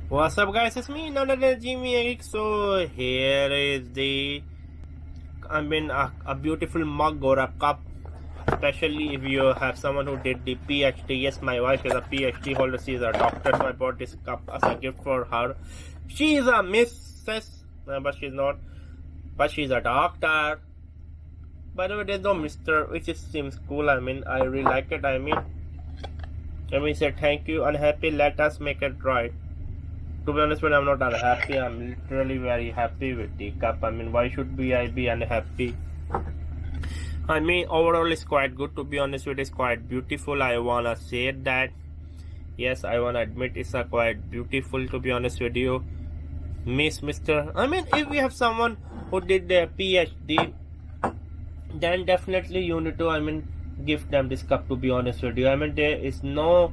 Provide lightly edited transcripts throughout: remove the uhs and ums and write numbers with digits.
What's up, guys? It's me, none other than Jimmy. So here is a beautiful mug or a cup. Especially if you have someone who did the PhD. Yes, my wife is a PhD holder. She is a doctor, so I bought this cup as a gift for her. She is a Mrs. But she's not. But she's a doctor. By the way, there's no Mister, which is seems cool. I really like it. Let me say thank you. Unhappy. Let us make it right. To be honest, when I'm not unhappy, I'm literally very happy with the cup. Why should I be unhappy? Overall, it's quite good. To be honest with, it's quite beautiful. I wanna say that. Yes, I wanna admit it's a quite beautiful. To be honest with you, Mister. If we have someone who did their PhD, then definitely you need to. Give them this cup. To be honest with you, there is no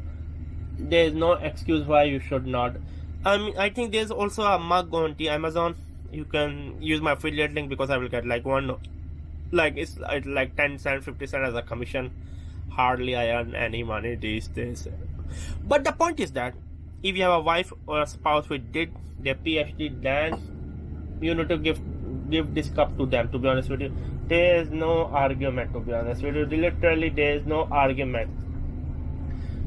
excuse why you should not. I think there's also a mug on the Amazon. You can use my affiliate link because I will get like one, like it's like 10 cent, 50 cent as a commission. Hardly I earn any money these days. But the point is that if you have a wife or a spouse who did their PhD, then you need to give this cup to them. To be honest with you, there is no argument. To be honest with you, literally there is no argument.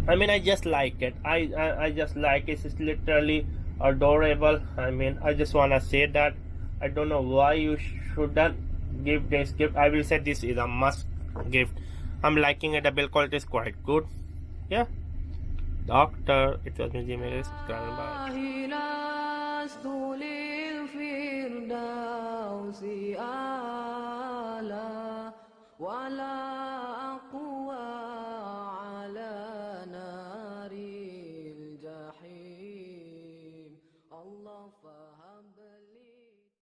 I just like it. I just like it. It's literally adorable. I just wanna say that. I don't know why you shouldn't give this gift. I will say this is a must gift. I'm liking it. The build quality is quite good. Yeah. Doctor, it was me, Jimmy. Bye. Allah faham